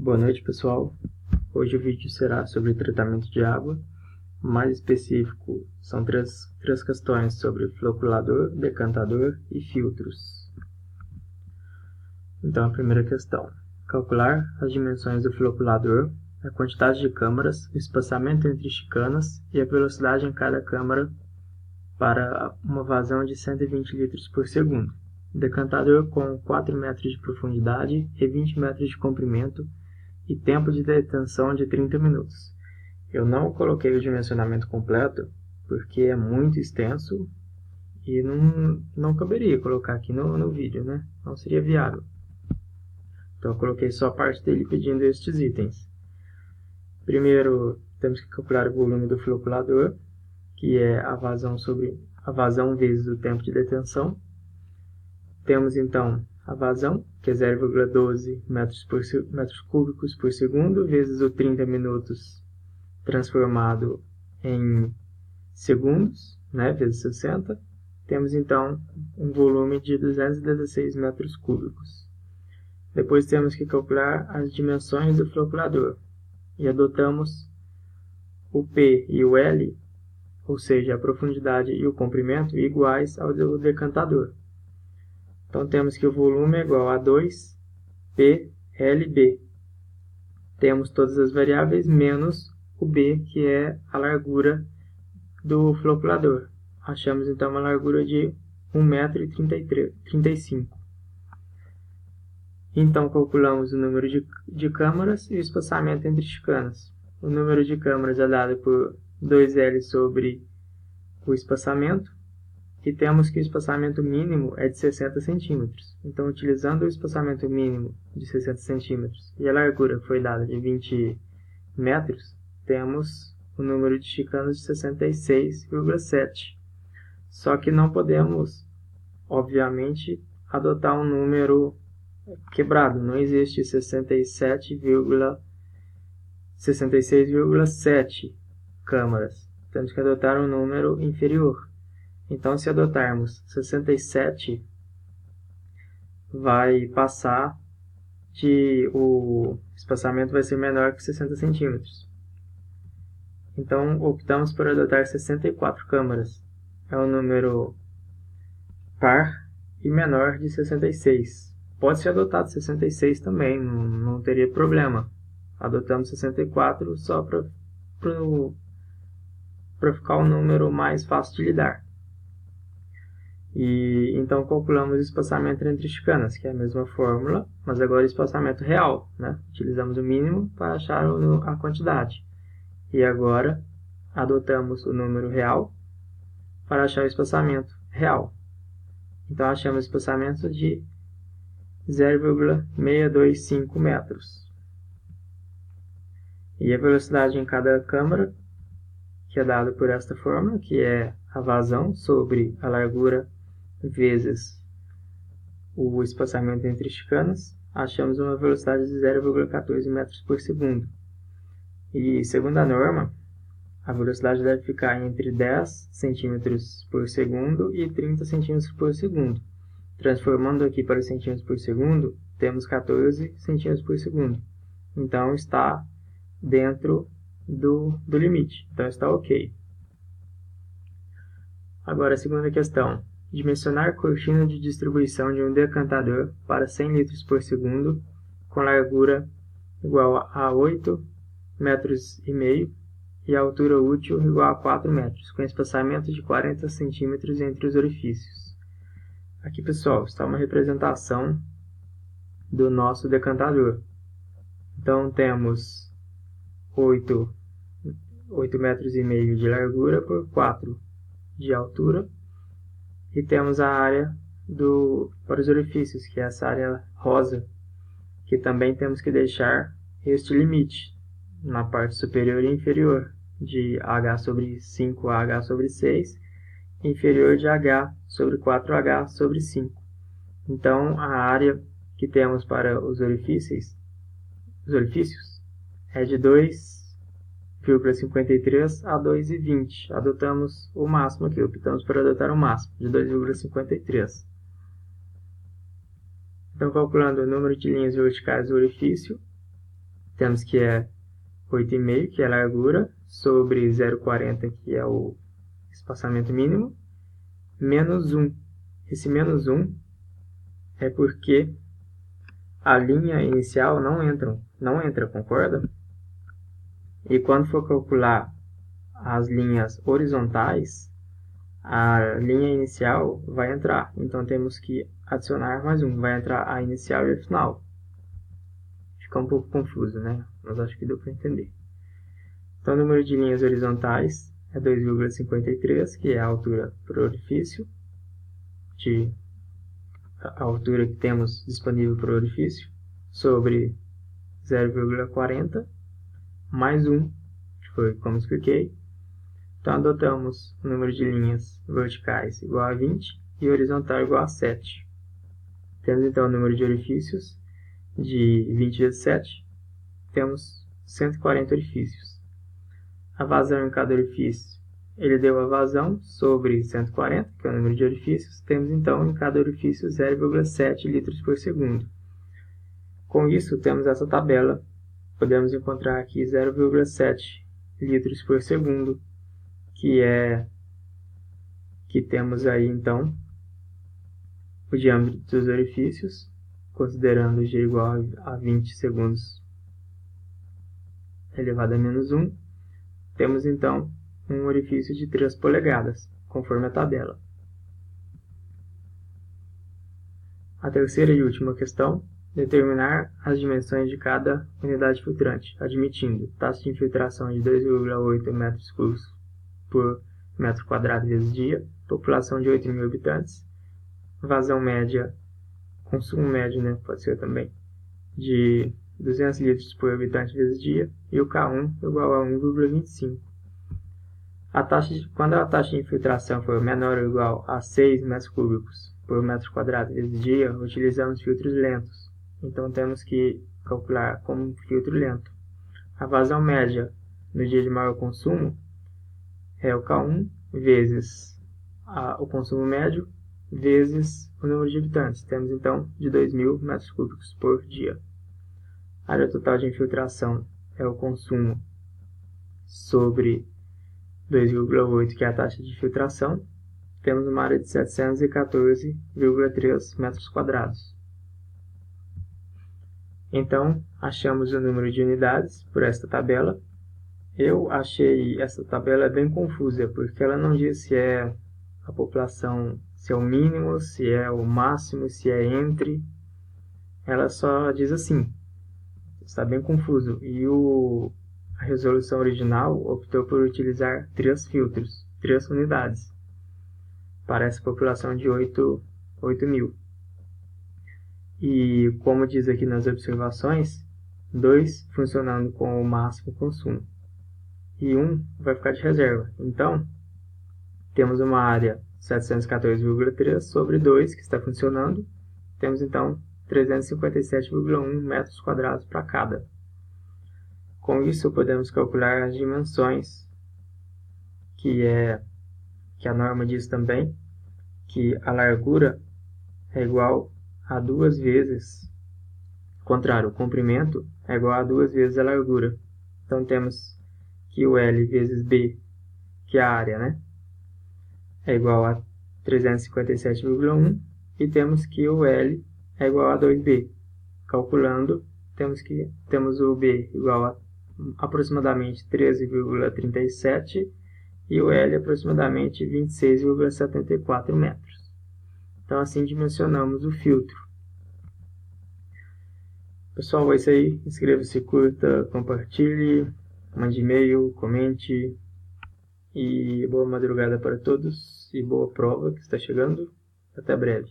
Boa noite, pessoal. Hoje o vídeo será sobre tratamento de água. Mais específico, são três questões sobre floculador, decantador e filtros. Então, a primeira questão. Calcular as dimensões do floculador, a quantidade de câmaras, o espaçamento entre chicanas e a velocidade em cada câmara para uma vazão de 120 litros por segundo. Decantador com 4 metros de profundidade e 20 metros de comprimento e tempo de detenção de 30 minutos. Eu não coloquei o dimensionamento completo porque é muito extenso e não caberia colocar aqui no vídeo, né? Não seria viável. Então eu coloquei só a parte dele pedindo estes itens. Primeiro, temos que calcular o volume do floculador, que é a vazão vezes o tempo de detenção. Temos então a vazão, que é 0,12 metros cúbicos por segundo, vezes o 30 minutos transformado em segundos, né, vezes 60. Temos então um volume de 216 metros cúbicos. Depois temos que calcular as dimensões do floculador e adotamos o P e o L, ou seja, a profundidade e o comprimento, iguais ao do decantador. Então temos que o volume é igual a 2PLB. Temos todas as variáveis menos o B, que é a largura do floculador. Achamos então uma largura de 1,35 m. Então calculamos o número de câmaras e o espaçamento entre chicanas. O número de câmaras é dado por 2L sobre o espaçamento. E temos que o espaçamento mínimo é de 60 centímetros. Então, utilizando o espaçamento mínimo de 60 centímetros e a largura foi dada de 20 metros, temos o número de chicanas de 66,7. Só que não podemos, obviamente, adotar um número quebrado. Não existe 66,7 câmaras. Temos que adotar um número inferior. Então, se adotarmos 67, vai passar o espaçamento vai ser menor que 60 centímetros. Então, optamos por adotar 64 câmaras. É um número par e menor de 66. Pode ser adotado 66 também, não teria problema. Adotamos 64 só para ficar um número mais fácil de lidar. E então calculamos o espaçamento entre chicanas, que é a mesma fórmula, mas agora espaçamento real, né? Utilizamos o mínimo para achar a quantidade. E agora adotamos o número real para achar o espaçamento real. Então achamos o espaçamento de 0,625 metros. E a velocidade em cada câmara, que é dado por esta fórmula, que é a vazão sobre a largura vezes o espaçamento entre chicanas, achamos uma velocidade de 0,14 metros por segundo. E, segundo a norma, a velocidade deve ficar entre 10 centímetros por segundo e 30 centímetros por segundo. Transformando aqui para centímetros por segundo, temos 14 centímetros por segundo. Então, está dentro do limite. Então, está ok. Agora, a segunda questão. Dimensionar cortina de distribuição de um decantador para 100 litros por segundo com largura igual a 8,5 metros e a altura útil igual a 4 metros, com espaçamento de 40 centímetros entre os orifícios. Aqui, pessoal, está uma representação do nosso decantador. Então, temos 8,5 metros de largura por 4 de altura. E temos a área para os orifícios, que é essa área rosa, que também temos que deixar este limite na parte superior e inferior, de H sobre 5 a H sobre 6, inferior de H sobre 4H sobre 5. Então, a área que temos para os orifícios é de 2,53 a 2,20. Adotamos o máximo aqui, optamos por adotar o máximo, de 2,53. Então, calculando o número de linhas verticais do orifício, temos que é 8,5, que é a largura, sobre 0,40, que é o espaçamento mínimo, menos 1. Esse menos 1 é porque a linha inicial não entra, concorda? E quando for calcular as linhas horizontais, a linha inicial vai entrar. Então temos que adicionar mais um. Vai entrar a inicial e a final. Fica um pouco confuso, né? Mas acho que deu para entender. Então o número de linhas horizontais é 2,53, que é a altura por orifício, a altura que temos disponível por orifício, sobre 0,40, mais 1, que foi como expliquei. Então adotamos o número de linhas verticais igual a 20 e horizontal igual a 7. Temos então o número de orifícios de 20 vezes 7, temos 140 orifícios. A vazão em cada orifício, ele deu a vazão sobre 140, que é o número de orifícios. Temos então em cada orifício 0,7 litros por segundo. Com isso, temos essa tabela. Podemos encontrar aqui 0,7 litros por segundo, que temos aí então o diâmetro dos orifícios, considerando g igual a 20 segundos elevado a menos 1. Temos então um orifício de 3 polegadas, conforme a tabela. A terceira e última questão: determinar as dimensões de cada unidade filtrante, admitindo taxa de infiltração de 2,8 metros cúbicos por metro quadrado vezes dia, população de 8.000 habitantes, vazão média, consumo médio, né, pode ser também, de 200 litros por habitante vezes dia, e o K1 igual a 1,25. Quando a taxa de infiltração for menor ou igual a 6 metros cúbicos por metro quadrado vezes dia, utilizamos filtros lentos. Então temos que calcular como um filtro lento. A vazão média no dia de maior consumo é o K1 vezes o consumo médio vezes o número de habitantes. Temos então de 2.000 metros cúbicos por dia. A área total de infiltração é o consumo sobre 2,8, que é a taxa de filtração. Temos uma área de 714,3 metros quadrados. Então, achamos o número de unidades por esta tabela. Eu achei essa tabela bem confusa, porque ela não diz se é a população, se é o mínimo, se é o máximo, se é entre. Ela só diz assim. Está bem confuso. E a resolução original optou por utilizar 3 filtros, 3 unidades, para essa população de 8.000. E como diz aqui nas observações, 2 funcionando com o máximo consumo e 1 vai ficar de reserva. Então, temos uma área 714,3 sobre 2 que está funcionando. Temos então 357,1 metros quadrados para cada. Com isso, podemos calcular as dimensões, que a norma diz também que a largura é igual a 2 vezes, contrário, o comprimento é igual a 2 vezes a largura. Então temos que o L vezes B, que é a área, né, é igual a 357,1, e temos que o L é igual a 2B. Calculando, temos o B igual a aproximadamente 13,37 e o L aproximadamente 26,74 metros. Então assim dimensionamos o filtro. Pessoal, é isso aí. Inscreva-se, curta, compartilhe, mande e-mail, comente. E boa madrugada para todos e boa prova que está chegando. Até breve.